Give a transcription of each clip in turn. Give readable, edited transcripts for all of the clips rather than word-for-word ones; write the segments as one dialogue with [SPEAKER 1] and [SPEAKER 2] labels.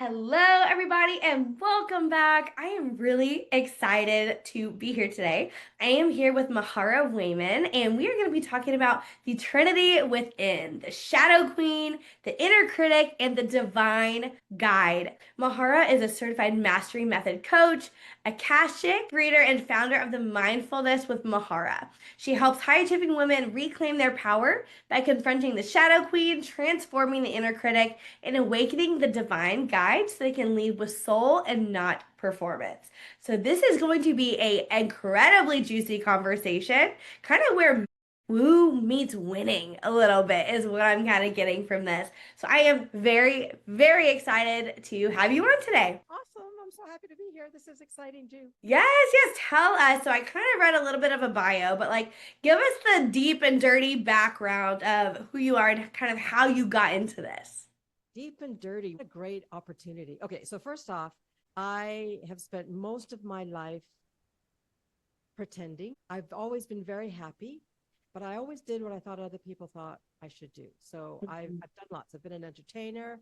[SPEAKER 1] Hello, everybody, and welcome back. I am really excited to be here today. I am here with Mahara Wayman, and we are going to be talking about the Trinity Within, the Shadow Queen, the Inner Critic, and the Divine Guide. Mahara is a certified mastery method coach, Akashic Reader, and founder of the Mindfulness with Mahara. She helps high-achieving women reclaim their power by confronting the Shadow Queen, transforming the Inner Critic, and awakening the divine guide so they can lead with soul and not performance. So this is going to be a incredibly juicy conversation, kind of where woo meets winning a little bit is what I'm kind of getting from this. So I am very, very excited to have you on today.
[SPEAKER 2] Awesome. I'm so happy to be here. This is exciting too.
[SPEAKER 1] Yes, tell us. So I kind of read a little bit of a bio, but like give us the deep and dirty background of who you are and kind of how you got into this.
[SPEAKER 2] Deep and dirty. What a great opportunity. Okay, so first off, I have spent most of my life pretending. I've always been very happy, but I always did what I thought other people thought I should do. So I've done lots. I've been an entertainer.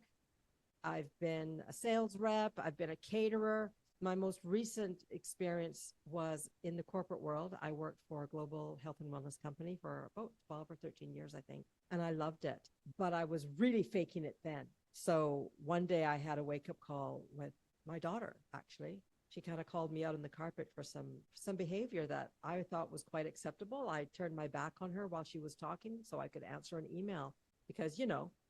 [SPEAKER 2] I've been a sales rep. I've been a caterer. My most recent experience was in the corporate world. I worked for a global health and wellness company for about 12 or 13 years, I think, and I loved it. But I was really faking it then. So one day I had a wake-up call with my daughter, actually. She kind of called me out on the carpet for some behavior that I thought was quite acceptable. I turned my back on her while she was talking so I could answer an email because,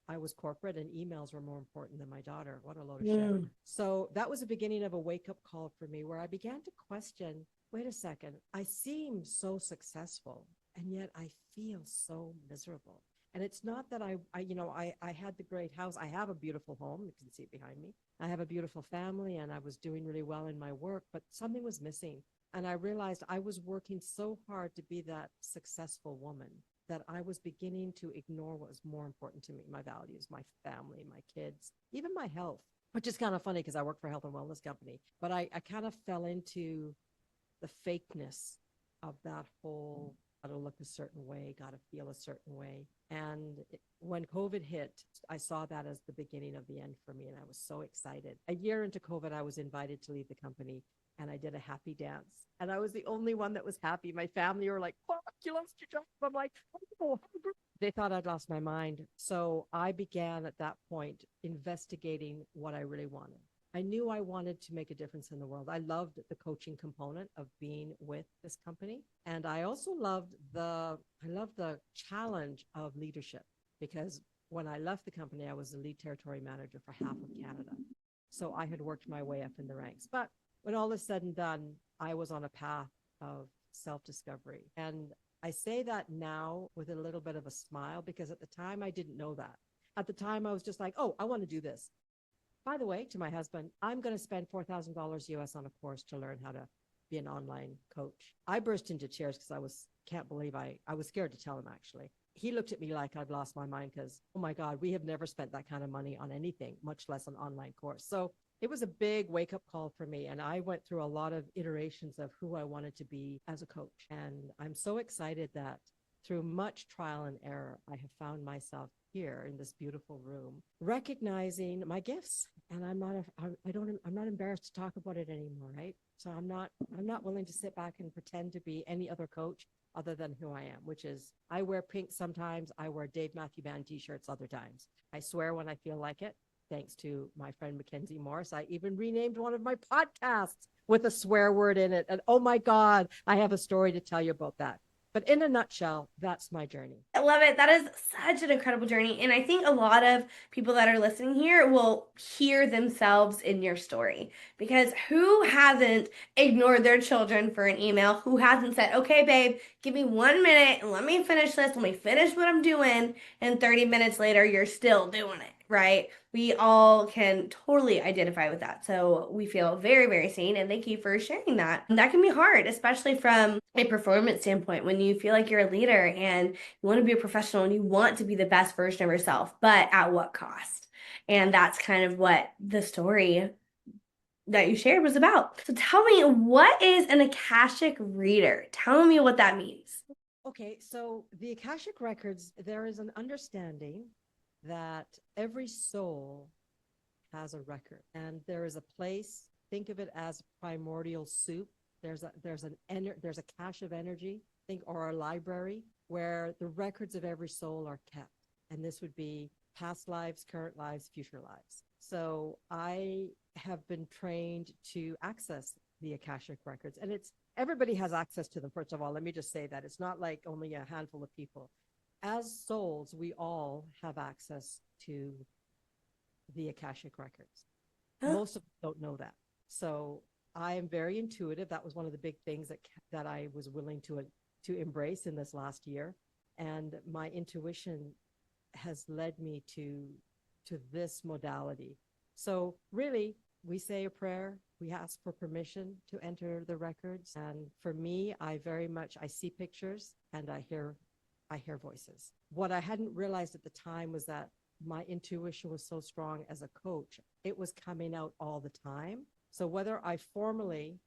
[SPEAKER 2] I was corporate and emails were more important than my daughter. What a load of shit. So that was the beginning of a wake-up call for me where I began to question, wait a second, I seem so successful and yet I feel so miserable. And it's not that I had the great house. I have a beautiful home. You can see it behind me. I have a beautiful family and I was doing really well in my work, but something was missing. And I realized I was working so hard to be that successful woman that I was beginning to ignore what was more important to me, my values, my family, my kids, even my health, which is kind of funny because I work for a health and wellness company. But I kind of fell into the fakeness of that whole got to look a certain way, got to feel a certain way. And when COVID hit, I saw that as the beginning of the end for me. And I was so excited. A year into COVID, I was invited to leave the company and I did a happy dance. And I was the only one that was happy. My family were like, fuck, you lost your job. I'm like, oh. They thought I'd lost my mind. So I began at that point investigating what I really wanted. I knew I wanted to make a difference in the world. I loved the coaching component of being with this company. And I also loved the challenge of leadership because when I left the company, I was the lead territory manager for half of Canada. So I had worked my way up in the ranks. But when all is said and done, I was on a path of self-discovery. And I say that now with a little bit of a smile because at the time I didn't know that. At the time I was just like, oh, I want to do this. By the way, to my husband, I'm going to spend $4,000 US on a course to learn how to be an online coach. I burst into tears because can't believe I was scared to tell him actually. He looked at me like I'd lost my mind because, oh my God, we have never spent that kind of money on anything, much less an online course. So it was a big wake up call for me. And I went through a lot of iterations of who I wanted to be as a coach. And I'm so excited that through much trial and error, I have found myself here in this beautiful room, recognizing my gifts. And I'm not embarrassed to talk about it anymore, right? So I'm not willing to sit back and pretend to be any other coach other than who I am, which is I wear pink sometimes. I wear Dave Matthew Band t-shirts other times. I swear when I feel like it. Thanks to my friend Mackenzie Morris, I even renamed one of my podcasts with a swear word in it. And oh my God, I have a story to tell you about that. But in a nutshell, that's my journey.
[SPEAKER 1] I love it. That is such an incredible journey. And I think a lot of people that are listening here will hear themselves in your story because who hasn't ignored their children for an email? Who hasn't said, okay, babe, give me 1 minute and let me finish this. Let me finish what I'm doing. And 30 minutes later, you're still doing it, right? We all can totally identify with that. So we feel very, very seen. And thank you for sharing that. And that can be hard, especially from a performance standpoint when you feel like you're a leader and you want to be a professional and you want to be the best version of yourself, but at what cost? And that's kind of what the story that you shared was about. So tell me, what is an Akashic Reader? Tell me what that means.
[SPEAKER 2] Okay, so the Akashic Records, there is an understanding that every soul has a record, and there is a place, think of it as primordial soup. There's a cache of energy, think, or a library where the records of every soul are kept. And this would be past lives, current lives, future lives. So I have been trained to access the Akashic Records, and it's everybody has access to them. First of all, let me just say that it's not like only a handful of people. As souls, we all have access to the Akashic Records.
[SPEAKER 1] Huh?
[SPEAKER 2] Most of them don't know that. So I am very intuitive. That was one of the big things that I was willing to embrace in this last year. And my intuition has led me to this modality. So really, we say a prayer, we ask for permission to enter the records. And for me, I see pictures and I hear voices. What I hadn't realized at the time was that my intuition was so strong as a coach. It was coming out all the time. So whether I formally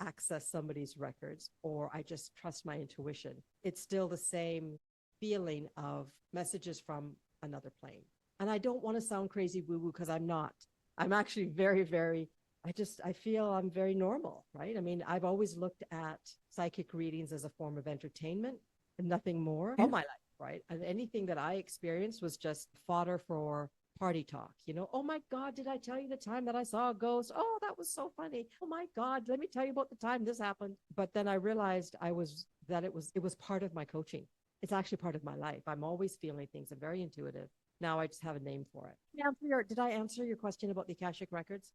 [SPEAKER 2] access somebody's records or I just trust my intuition, it's still the same feeling of messages from another plane. And I don't want to sound crazy woo-woo because I'm not. I'm actually very, very, I feel I'm very normal, right? I mean, I've always looked at psychic readings as a form of entertainment and nothing more all my life, right? And anything that I experienced was just fodder for party talk. Oh my God, did I tell you the time that I saw a ghost? Oh, that was so funny. Oh my God, let me tell you about the time this happened. But then I realized it was part of my coaching. It's actually part of my life. I'm always feeling things. I'm very intuitive. Now I just have a name for it. Did I answer your question about the Akashic Records?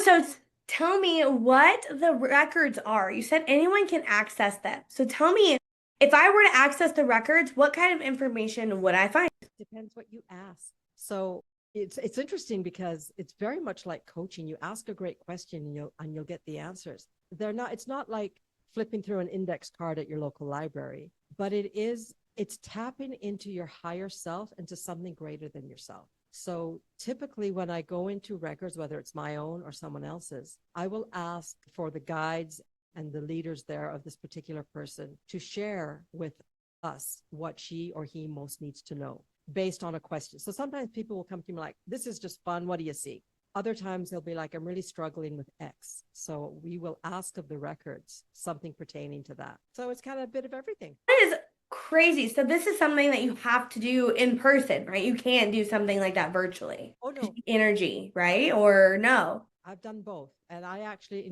[SPEAKER 1] So tell me what the records are. You said anyone can access them. So tell me, if I were to access the records, what kind of information would I find?
[SPEAKER 2] Depends what you ask. So it's interesting because it's very much like coaching. You ask a great question and you'll get the answers. It's not like flipping through an index card at your local library, but it's tapping into your higher self, into something greater than yourself. So typically when I go into records, whether it's my own or someone else's, I will ask for the guides and the leaders there of this particular person to share with us what she or he most needs to know based on a question. So sometimes people will come to me like, this is just fun. What do you see? Other times they'll be like, I'm really struggling with X. So we will ask of the records something pertaining to that. So it's kind of a bit of everything.
[SPEAKER 1] That is crazy. So this is something that you have to do in person, right? You can't do something like that virtually.
[SPEAKER 2] Oh, no.
[SPEAKER 1] Energy, right? Or no?
[SPEAKER 2] I've done both. And I actually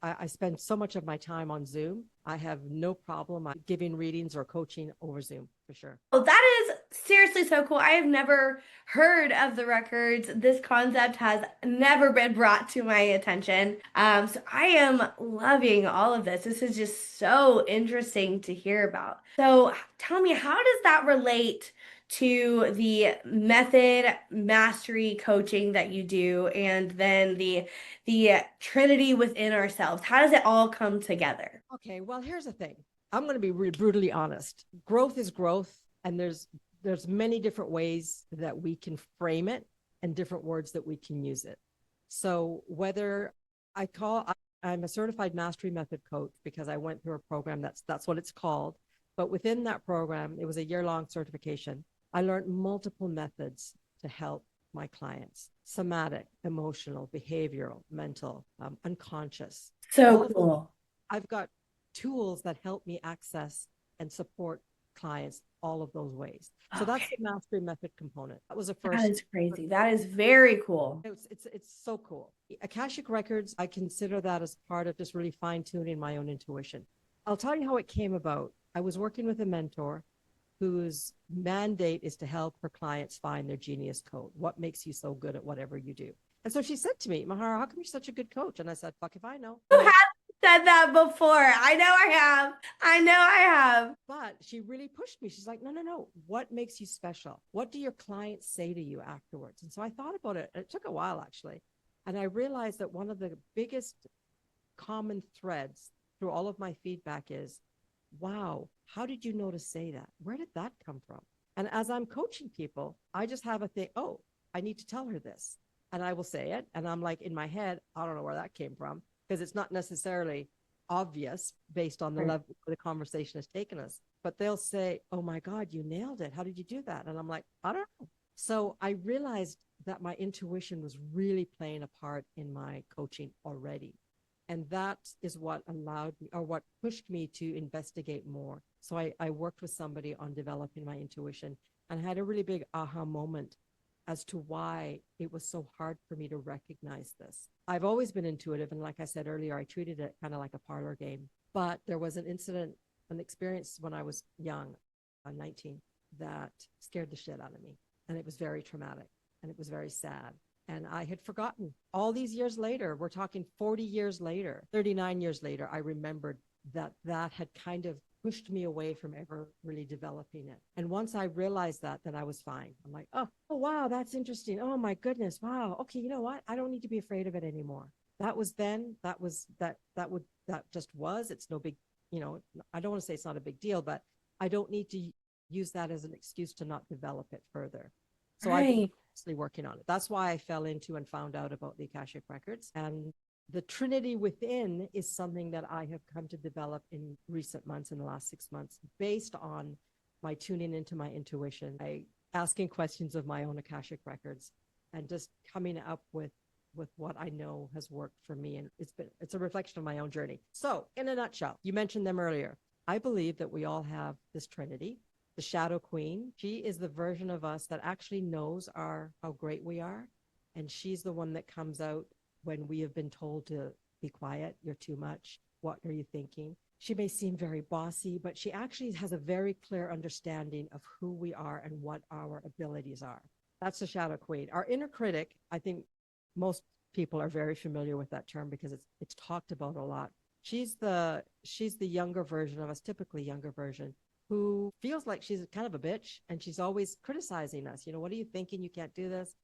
[SPEAKER 2] I spend so much of my time on Zoom. I have no problem giving readings or coaching over Zoom for sure.
[SPEAKER 1] Oh, that is seriously so cool. I have never heard of the records. This concept has never been brought to my attention. So I am loving all of this. This is just so interesting to hear about. So tell me, how does that relate to the method mastery coaching that you do, and then the Trinity within ourselves? How does it all come together?
[SPEAKER 2] Okay, well, here's the thing. I'm going to be brutally honest. Growth is growth, and there's many different ways that we can frame it and different words that we can use it. So whether I'm a certified mastery method coach because I went through a program that's what it's called. But within that program, it was a year-long certification. I learned multiple methods to help my clients: somatic, emotional, behavioral, mental, unconscious.
[SPEAKER 1] So cool.
[SPEAKER 2] I've got tools that help me access and support clients all of those ways. So
[SPEAKER 1] Okay.
[SPEAKER 2] that's the mastery method component. That was the first.
[SPEAKER 1] That is crazy. That is very cool.
[SPEAKER 2] It's so cool. Akashic Records, I consider that as part of just really fine tuning my own intuition. I'll tell you how it came about. I was working with a mentor whose mandate is to help her clients find their genius code. What makes you so good at whatever you do? And so she said to me, Mahara, how come you're such a good coach? And I said, fuck if I know.
[SPEAKER 1] You have said that before. I know I have. I know I have.
[SPEAKER 2] But she really pushed me. She's like, no. What makes you special? What do your clients say to you afterwards? And so I thought about it. It took a while, actually. And I realized that one of the biggest common threads through all of my feedback is, wow, how did you know to say that? Where did that come from? And as I'm coaching people, I just have a thing, oh, I need to tell her this. And I will say it. And I'm like, in my head, I don't know where that came from, because it's not necessarily obvious based on the level the conversation has taken us. But they'll say, oh my God, you nailed it. How did you do that? And I'm like, I don't know. So I realized that my intuition was really playing a part in my coaching already. And that is what allowed me, or what pushed me to investigate more. So I worked with somebody on developing my intuition, and had a really big aha moment as to why it was so hard for me to recognize this. I've always been intuitive. And like I said earlier, I treated it kind of like a parlor game. But there was an incident, an experience when I was young, 19, that scared the shit out of me. And it was very traumatic, and it was very sad. And I had forgotten. All these years later, we're talking 40 years later, 39 years later, I remembered that that had kind of pushed me away from ever really developing it. And once I realized that, then I was fine. I'm like, oh wow, that's interesting. Oh my goodness, wow. Okay, you know what? I don't need to be afraid of it anymore. That was then. That was that just was. It's no big, I don't want to say it's not a big deal, but I don't need to use that as an excuse to not develop it further. So I've been
[SPEAKER 1] Right.
[SPEAKER 2] constantly working on it. That's why I fell into and found out about the Akashic Records. And the Trinity Within is something that I have come to develop in recent months, in the last 6 months, based on my tuning into my intuition, asking questions of my own Akashic Records, and just coming up with what I know has worked for me. And it's a reflection of my own journey. So in a nutshell, you mentioned them earlier. I believe that we all have this Trinity. The Shadow Queen, she is the version of us that actually knows how great we are. And she's the one that comes out when we have been told to be quiet, you're too much, what are you thinking? She may seem very bossy, but she actually has a very clear understanding of who we are and what our abilities are. That's the Shadow Queen. Our inner critic, I think most people are very familiar with that term because it's talked about a lot. She's the younger version of us, typically younger version, who feels like she's kind of a bitch, and she's always criticizing us. What are you thinking? You can't do this.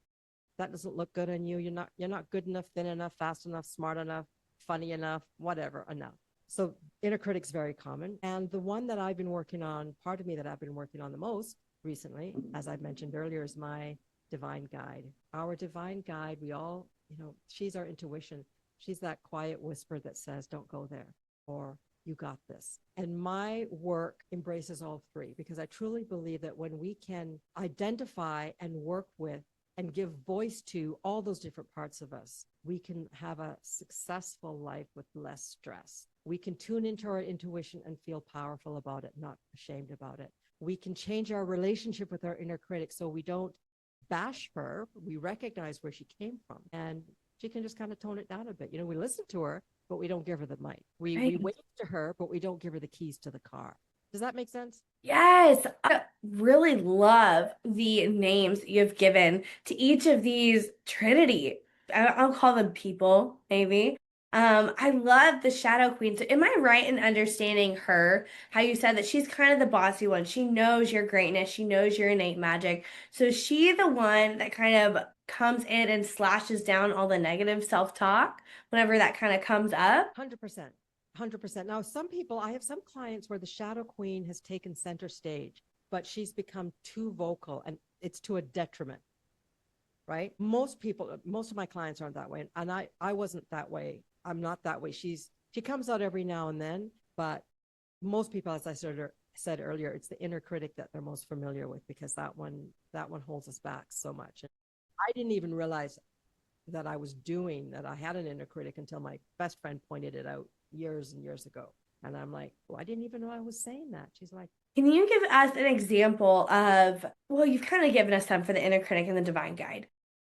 [SPEAKER 2] That doesn't look good on you. You're not good enough, thin enough, fast enough, smart enough, funny enough, whatever enough. So inner critic's very common. And the one that I've been working on, part of me that I've been working on the most recently, as I mentioned earlier, is my divine guide. Our divine guide, we all, she's our intuition. She's that quiet whisper that says, don't go there, or you got this. And my work embraces all three, because I truly believe that when we can identify and work with and give voice to all those different parts of us, we can have a successful life with less stress. We can tune into our intuition and feel powerful about it, not ashamed about it. We can change our relationship with our inner critic so we don't bash her. We recognize where she came from, and she can just kind of tone it down a bit. We listen to her, but we don't give her the mic. We
[SPEAKER 1] Right.
[SPEAKER 2] wave to her, but we don't give her the keys to the car. Does that make sense?
[SPEAKER 1] Yes, I really love the names you've given to each of these Trinity. I'll call them people, maybe. I love the Shadow Queen. So am I right in understanding her? How you said that she's kind of the bossy one. She knows your greatness. She knows your innate magic. So is she the one that kind of comes in and slashes down all the negative self-talk whenever that kind of comes up?
[SPEAKER 2] 100%. 100%. Now, I have some clients where the Shadow Queen has taken center stage, but she's become too vocal, and it's to a detriment, right? Most of my clients aren't that way. And I wasn't that way. I'm not that way. She comes out every now and then, but most people, as I said earlier, it's the inner critic that they're most familiar with, because that one holds us back so much. And I didn't even realize that I had an inner critic until my best friend pointed it out years and years ago. And I'm like, well, I didn't even know I was saying that. She's like,
[SPEAKER 1] Can you give us an example of, well, you've kind of given us some for the Inner Critic and the Divine Guide.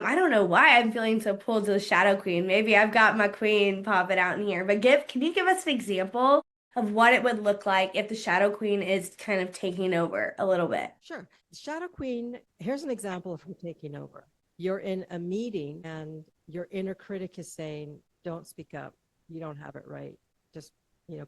[SPEAKER 1] I don't know why I'm feeling so pulled to the Shadow Queen. Maybe I've got my queen popping out in here, but can you give us an example of what it would look like if the Shadow Queen is kind of taking over a little bit?
[SPEAKER 2] sure. Shadow Queen, here's an example of her taking over. You're in a meeting and your inner critic is saying, don't speak up. You don't have it right. Just,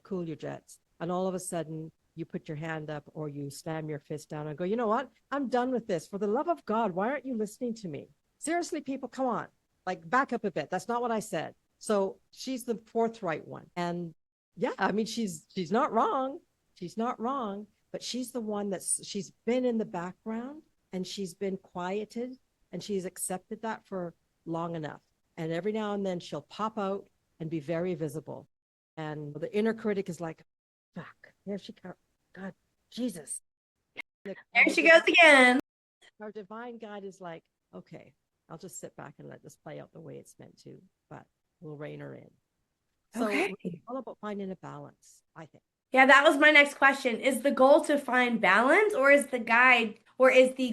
[SPEAKER 2] cool your jets. And all of a sudden, you put your hand up or you slam your fist down and go, you know what? I'm done with this. For the love of God, why aren't you listening to me? Seriously, people, come on. Like, back up a bit. That's not what I said. So she's the forthright one. And yeah, I mean, she's not wrong. She's not wrong, but she's the one she's been in the background, and she's been quieted, and she's accepted that for long enough. And every now and then she'll pop out and be very visible. And the inner critic is like, fuck, there she comes. God, Jesus.
[SPEAKER 1] There she goes again.
[SPEAKER 2] Our divine guide is like, okay, I'll just sit back and let this play out the way it's meant to, but we'll rein her in. So
[SPEAKER 1] Okay.
[SPEAKER 2] it's all about finding a balance, I think.
[SPEAKER 1] Yeah, that was my next question. Is the goal to find balance, or is the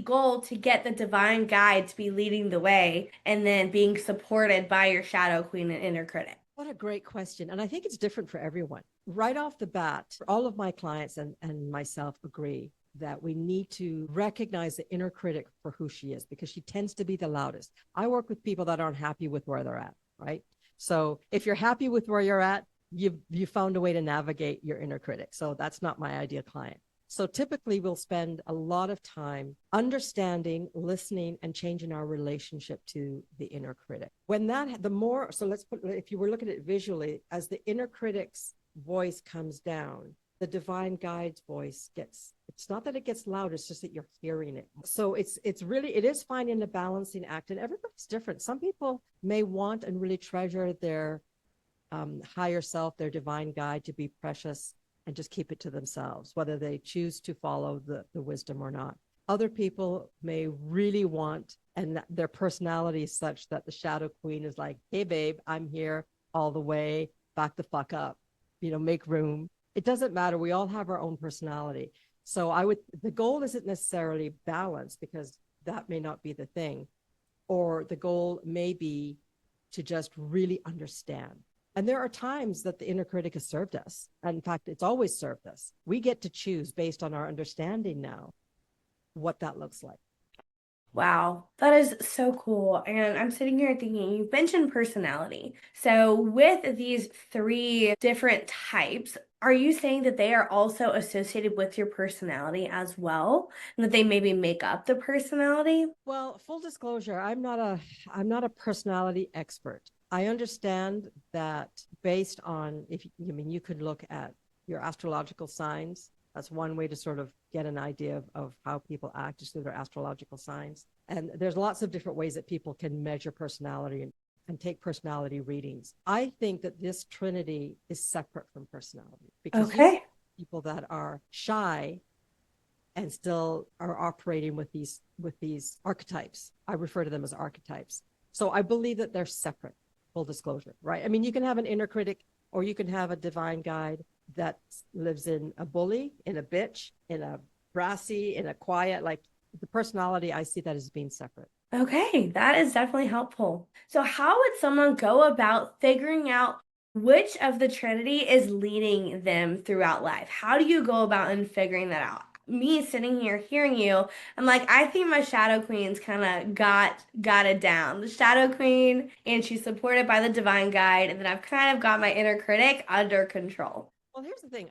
[SPEAKER 1] goal to get the divine guide to be leading the way and then being supported by your shadow queen and inner critic?
[SPEAKER 2] What a great question. And I think it's different for everyone. Right off the bat, all of my clients and myself agree that we need to recognize the inner critic for who she is, because she tends to be the loudest. I work with people that aren't happy with where they're at, right? So if you're happy with where you're at, you found a way to navigate your inner critic. So that's not my ideal client. So typically we'll spend a lot of time understanding, listening, and changing our relationship to the inner critic. When that, the more, so let's put, if you were looking at it visually, as the inner critic's voice comes down, the divine guide's voice gets, it's not that it gets louder, it's just that you're hearing it. So it's really, it is finding the balancing act, and everybody's different. Some people may want and really treasure their higher self, their divine guide, to be precious and just keep it to themselves, whether they choose to follow the wisdom or not. Other people may really want, and their personality is such that the shadow queen is like, hey, babe, I'm here all the way, back the fuck up, make room. It doesn't matter. We all have our own personality. So the goal isn't necessarily balance, because that may not be the thing. Or the goal may be to just really understand. And there are times that the inner critic has served us. And in fact, it's always served us. We get to choose based on our understanding now what that looks like.
[SPEAKER 1] Wow, that is so cool. And I'm sitting here thinking, you mentioned personality. So, with these three different types, are you saying that they are also associated with your personality as well? And that they maybe make up the personality?
[SPEAKER 2] Well, full disclosure, I'm not a personality expert. I understand that based on, you could look at your astrological signs. That's one way to sort of get an idea of how people act, just through their astrological signs. And there's lots of different ways that people can measure personality and take personality readings. I think that this trinity is separate from personality, because you
[SPEAKER 1] Okay.
[SPEAKER 2] people that are shy and still are operating with these archetypes. I refer to them as archetypes. So I believe that they're separate, full disclosure, right? I mean, you can have an inner critic, or you can have a divine guide that lives in a bully, in a bitch, in a brassy, in a quiet, like the personality, I see that as being separate.
[SPEAKER 1] Okay, that is definitely helpful. So, how would someone go about figuring out which of the Trinity is leading them throughout life? How do you go about in figuring that out? Me sitting here hearing you, I'm like, I think my Shadow Queen's kind of got it down. The Shadow Queen, and she's supported by the Divine Guide, and then I've kind of got my inner critic under control.
[SPEAKER 2] Well, here's the thing.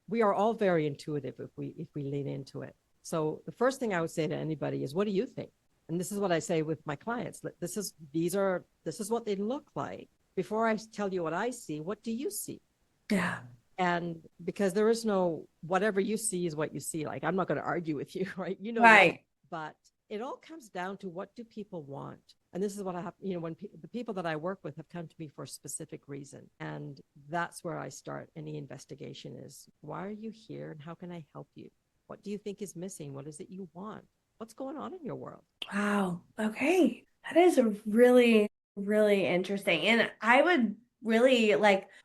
[SPEAKER 2] We are all very intuitive if we lean into it. So the first thing I would say to anybody is, what do you think? And this is what I say with my clients. This is what they look like. Before I tell you what I see, what do you see?
[SPEAKER 1] Yeah.
[SPEAKER 2] And because there is no, whatever you see is what you see. Like, I'm not going to argue with you, right?
[SPEAKER 1] Right.
[SPEAKER 2] But it all comes down to, what do people want? And this is what I have, when the people that I work with have come to me for a specific reason. And that's where I start any investigation is, why are you here and how can I help you? What do you think is missing? What is it you want? What's going on in your world?
[SPEAKER 1] Wow. Okay. That is a really, really interesting. And I would really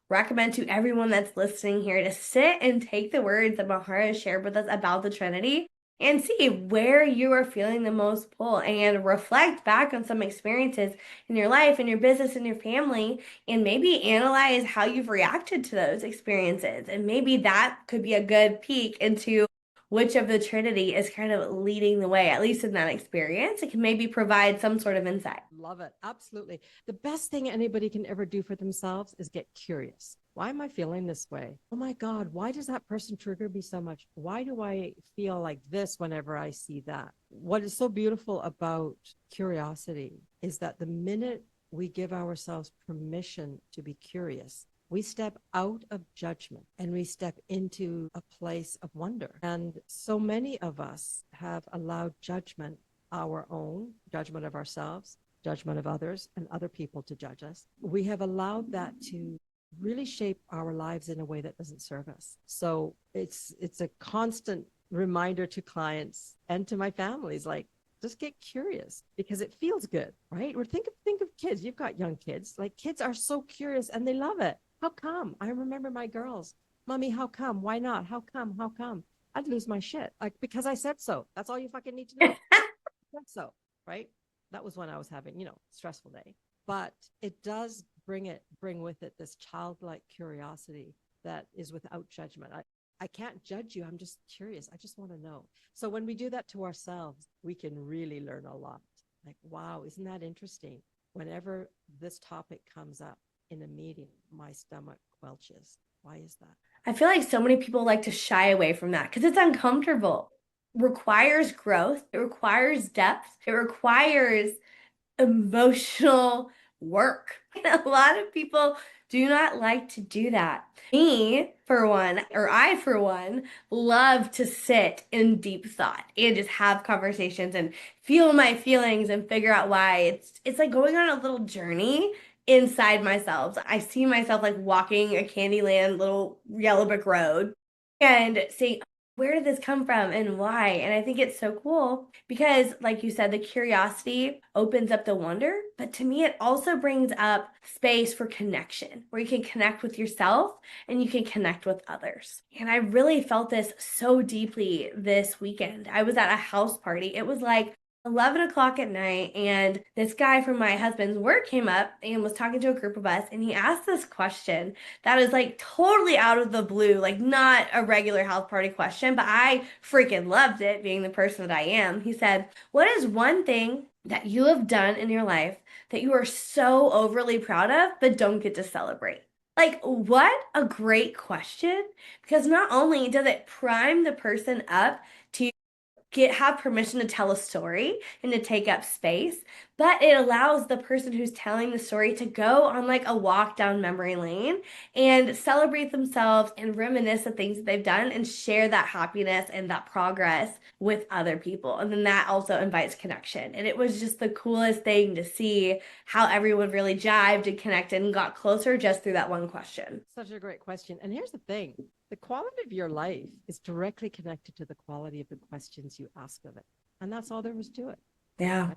[SPEAKER 1] recommend to everyone that's listening here to sit and take the words that Mahara shared with us about the Trinity and see where you are feeling the most pull and reflect back on some experiences in your life, in your business, in your family, and maybe analyze how you've reacted to those experiences. And maybe that could be a good peek into which of the Trinity is kind of leading the way, at least in that experience. It can maybe provide some sort of insight.
[SPEAKER 2] Love it. Absolutely. The best thing anybody can ever do for themselves is get curious. Why am I feeling this way? Oh my God, why does that person trigger me so much? Why do I feel like this whenever I see that? What is so beautiful about curiosity is that the minute we give ourselves permission to be curious, we step out of judgment and we step into a place of wonder. And so many of us have allowed judgment, our own judgment of ourselves, judgment of others, and other people to judge us. We have allowed that to really shape our lives in a way that doesn't serve us. So it's a constant reminder to clients and to my families, like, Just get curious because it feels good, right? Or think of kids. You've got young kids. Like kids are so curious and they love it. How come? I remember my girls. Mommy, how come? Why not? How come? How come? I'd lose my shit. Like because I said so. That's all you fucking need to know. I said so, right? That was when I was having, stressful day. But it does bring with it this childlike curiosity that is without judgment. I can't judge you. I'm just curious. I just want to know. So when we do that to ourselves, we can really learn a lot. Like, wow, isn't that interesting? Whenever this topic comes up in a meeting, my stomach quelches. Why is that?
[SPEAKER 1] I feel like so many people like to shy away from that because it's uncomfortable. It requires growth, it requires depth, it requires emotional work. A lot of people do not like to do that. Me, for one, or I, for one, love to sit in deep thought and just have conversations and feel my feelings and figure out why. It's like going on a little journey inside myself. I see myself like walking a Candyland little yellow brick road and saying, where did this come from and why? And I think it's so cool because, like you said, the curiosity opens up the wonder, but to me, it also brings up space for connection where you can connect with yourself and you can connect with others. And I really felt this so deeply this weekend. I was at a house party. It was like 11 o'clock at night, and this guy from my husband's work came up and was talking to a group of us, and he asked this question that is like totally out of the blue, like not a regular house party question, but I freaking loved it being the person that I am. He said, what is one thing that you have done in your life that you are so overly proud of, but don't get to celebrate? Like, what a great question. Because not only does it prime the person up to have permission to tell a story and to take up space, but it allows the person who's telling the story to go on like a walk down memory lane and celebrate themselves and reminisce the things that they've done and share that happiness and that progress with other people. And then that also invites connection. And it was just the coolest thing to see how everyone really jived and connected and got closer just through that one question.
[SPEAKER 2] Such a great question. And here's the thing, the quality of your life is directly connected to the quality of the questions you ask of it. And that's all there was to it.
[SPEAKER 1] Yeah.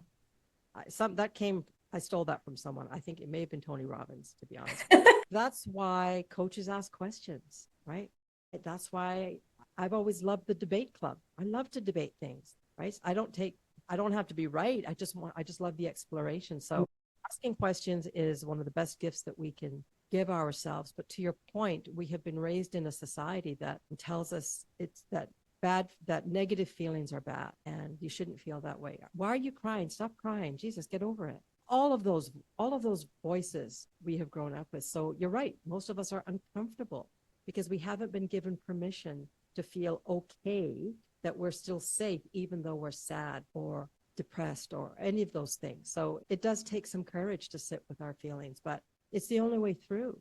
[SPEAKER 2] I stole that from someone. I think it may have been Tony Robbins, to be honest. That's why coaches ask questions, right? That's why I've always loved the debate club. I love to debate things, right? I don't have to be right. I just love the exploration. So asking questions is one of the best gifts that we can give ourselves. But to your point, we have been raised in a society that tells us that negative feelings are bad and you shouldn't feel that way. Why are you crying? Stop crying. Jesus, get over it. All of those voices we have grown up with. So you're right. Most of us are uncomfortable because we haven't been given permission to feel okay, that we're still safe, even though we're sad or depressed or any of those things. So it does take some courage to sit with our feelings, but it's the only way through.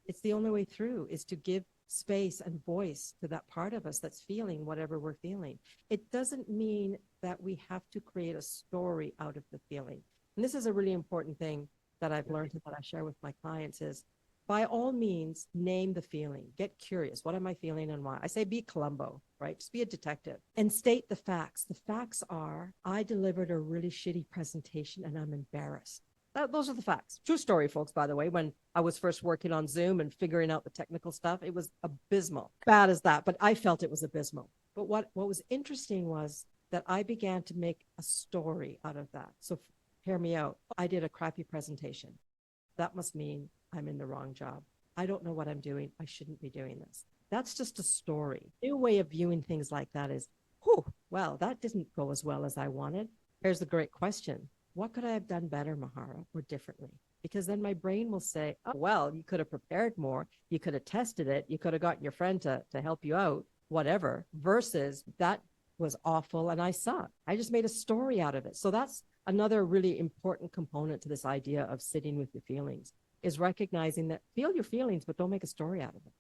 [SPEAKER 2] It's the only way through is to give space and voice to that part of us that's feeling whatever we're feeling. It doesn't mean that we have to create a story out of the feeling. And this is a really important thing that I've learned and that I share with my clients is by all means, name the feeling. Get curious. What am I feeling and why? I say be Columbo, right? Just be a detective and state the facts. The facts are I delivered a really shitty presentation and I'm embarrassed. Those are the facts. True story, folks, by the way. When I was first working on Zoom and figuring out the technical stuff, it was abysmal. Bad as that, but I felt it was abysmal. But what was interesting was that I began to make a story out of that. So hear me out. I did a crappy presentation. That must mean I'm in the wrong job. I don't know what I'm doing. I shouldn't be doing this. That's just a story. New way of viewing things like that is, well, that didn't go as well as I wanted. Here's the great question. What could I have done better, Mahara, or differently? Because then my brain will say, oh, well, you could have prepared more. You could have tested it. You could have gotten your friend to help you out, whatever, versus that was awful and I suck. I just made a story out of it. So that's another really important component to this idea of sitting with your feelings is recognizing that feel your feelings, but don't make a story out of it.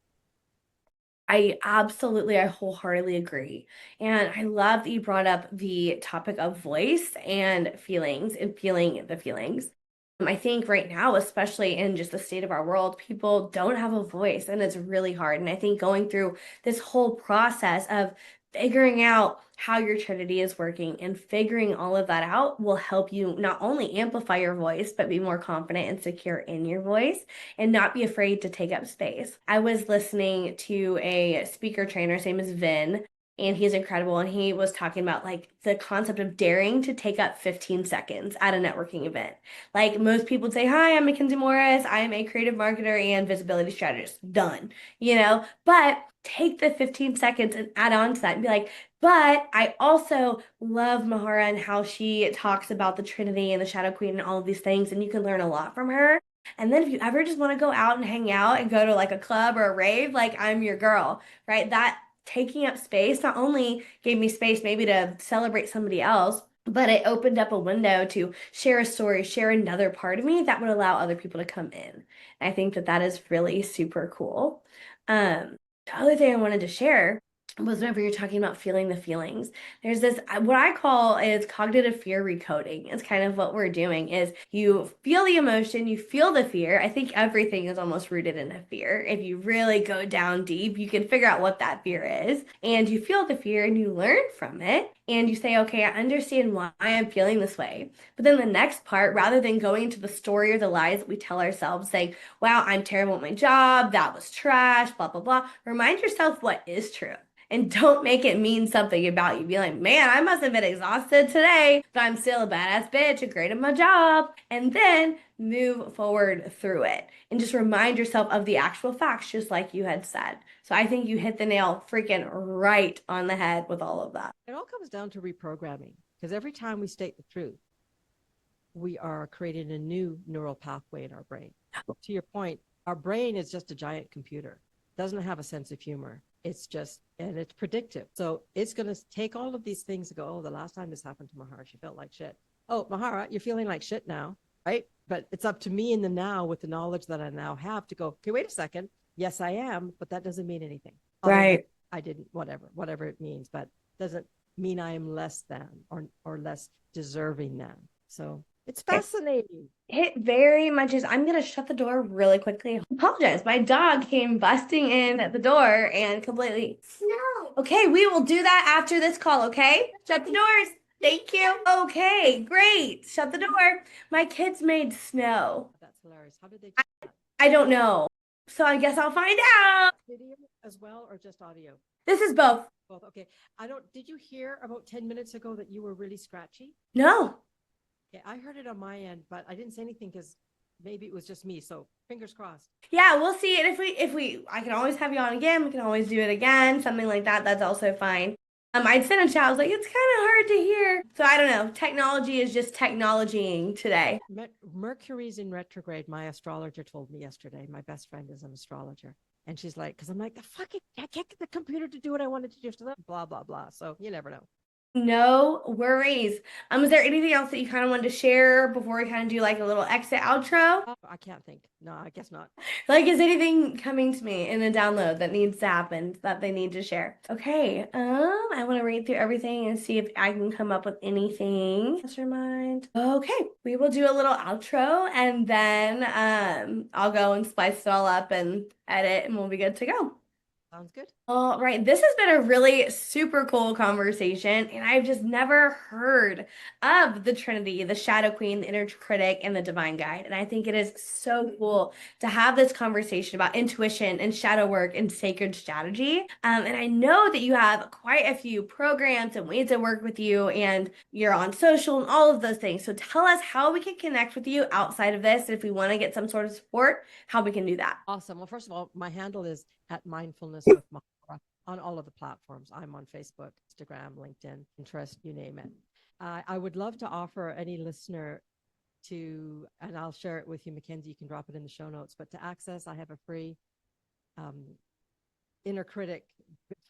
[SPEAKER 1] I wholeheartedly agree. And I love that you brought up the topic of voice and feelings and feeling the feelings. I think right now, especially in just the state of our world, people don't have a voice and it's really hard. And I think going through this whole process of figuring out how your Trinity is working and figuring all of that out will help you not only amplify your voice, but be more confident and secure in your voice and not be afraid to take up space. I was listening to a speaker trainer, his name is Vin, and he's incredible. And he was talking about like the concept of daring to take up 15 seconds at a networking event. Like most people would say, "Hi, I'm Mackenzie Morris. I am a creative marketer and visibility strategist." Done, but take the 15 seconds and add on to that and be like, but I also love Mahara and how she talks about the Trinity and the Shadow Queen and all of these things, and you can learn a lot from her. And then if you ever just want to go out and hang out and go to like a club or a rave, like I'm your girl, right? That taking up space not only gave me space maybe to celebrate somebody else, but it opened up a window to share a story, share another part of me that would allow other people to come in. And I think that that is really super cool. The other thing I wanted to share was whenever you're talking about feeling the feelings, there's this what I call is cognitive fear recoding. It's kind of what we're doing is you feel the emotion, you feel the fear. I think everything is almost rooted in a fear. If you really go down deep, you can figure out what that fear is, and you feel the fear and you learn from it. And you say, okay, I understand why I'm feeling this way. But then the next part, rather than going into the story or the lies that we tell ourselves, saying, wow, I'm terrible at my job, that was trash, blah, blah, blah. Remind yourself what is true. And don't make it mean something about you. Be like, man, I must have been exhausted today, but I'm still a badass bitch and great at my job. And then move forward through it. And just remind yourself of the actual facts, just like you had said. So I think you hit the nail freaking right on the head with all of that.
[SPEAKER 2] It all comes down to reprogramming because every time we state the truth, we are creating a new neural pathway in our brain. To your point, our brain is just a giant computer, doesn't have a sense of humor. It's just, and it's predictive. So it's going to take all of these things and go, oh, the last time this happened to Mahara, she felt like shit. Oh, Mahara, you're feeling like shit now, right? But it's up to me in the now with the knowledge that I now have to go, okay, wait a second. Yes, I am, but that doesn't mean anything.
[SPEAKER 1] Right.
[SPEAKER 2] I didn't, whatever it means, but doesn't mean I am less than or less deserving than. So it's fascinating.
[SPEAKER 1] It very much is. I'm gonna shut the door really quickly. I apologize. My dog came busting in at the door and completely. No. Okay, we will do that after this call, okay? Shut the doors. Thank you. Okay, great. Shut the door. My kids made snow.
[SPEAKER 2] That's hilarious. How did they do that?
[SPEAKER 1] I don't know. So I guess I'll find out.
[SPEAKER 2] Video as well or just audio?
[SPEAKER 1] This is both.
[SPEAKER 2] Both. Okay. Did you hear about 10 minutes ago that you were really scratchy?
[SPEAKER 1] No.
[SPEAKER 2] Yeah, I heard it on my end, but I didn't say anything because maybe it was just me. So fingers crossed.
[SPEAKER 1] Yeah, we'll see. And I can always have you on again. We can always do it again. Something like that. That's also fine. I'd sent a chat. I was like, it's kind of hard to hear. So I don't know. Technology is just technologying today.
[SPEAKER 2] Mercury's in retrograde. My astrologer told me yesterday. My best friend is an astrologer. And she's like, because I'm like, I can't get the computer to do what I wanted to do. So blah, blah, blah. So you never know.
[SPEAKER 1] No worries. Is there anything else that you kind of wanted to share before we kind of do like a little exit outro?
[SPEAKER 2] I can't think. No, I guess not.
[SPEAKER 1] Like, is anything coming to me in a download that needs to happen that they need to share? Okay. I want to read through everything and see if I can come up with anything. Mastermind. Okay, we will do a little outro and then I'll go and splice it all up and edit and we'll be good to go.
[SPEAKER 2] Sounds good.
[SPEAKER 1] All right, this has been a really super cool conversation, and I've just never heard of the Trinity, the Shadow Queen, the Inner Critic, and the Divine Guide. And I think it is so cool to have this conversation about intuition and shadow work and sacred strategy. And I know that you have quite a few programs and ways to work with you, and you're on social and all of those things. So tell us how we can connect with you outside of this. If we want to get some sort of support, how we can do that.
[SPEAKER 2] Awesome. Well, first of all, my handle is at Mindfulness with Mahara on all of the platforms. I'm on Facebook, Instagram, LinkedIn, Pinterest, you name it. I would love to offer any listener and I'll share it with you, Mackenzie. You can drop it in the show notes. But to access, I have a free Inner Critic.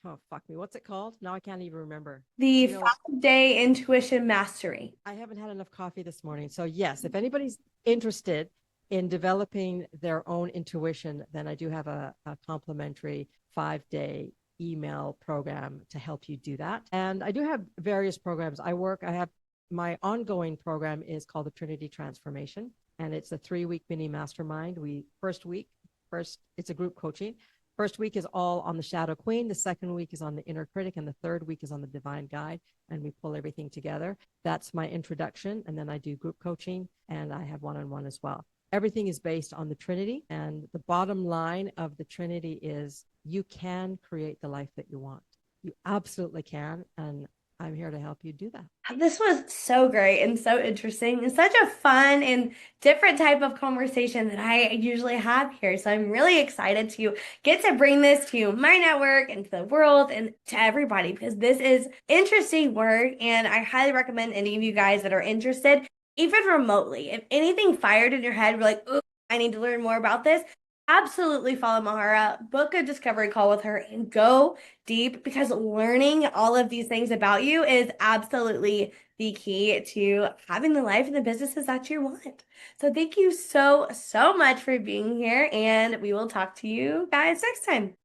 [SPEAKER 2] Oh, fuck me. What's it called? Now I can't even remember.
[SPEAKER 1] The 5-day intuition mastery.
[SPEAKER 2] I haven't had enough coffee this morning. So yes, if anybody's interested in developing their own intuition, then I do have a complimentary 5-day email program to help you do that. And I do have various programs. I have my ongoing program is called the Trinity Transformation, and it's a 3-week mini mastermind. It's a group coaching. First week is all on the Shadow Queen. The second week is on the Inner Critic. And the third week is on the Divine Guide. And we pull everything together. That's my introduction. And then I do group coaching and I have one-on-one as well. Everything is based on the Trinity. And the bottom line of the Trinity is you can create the life that you want. You absolutely can. And I'm here to help you do that.
[SPEAKER 1] This was so great and so interesting and such a fun and different type of conversation that I usually have here. So I'm really excited to get to bring this to my network and to the world and to everybody because this is interesting work and I highly recommend any of you guys that are interested, even remotely, if anything fired in your head, you're like, "Ooh, I need to learn more about this." Absolutely follow Mahara, book a discovery call with her, and go deep because learning all of these things about you is absolutely the key to having the life and the businesses that you want. So thank you so, so much for being here, and we will talk to you guys next time.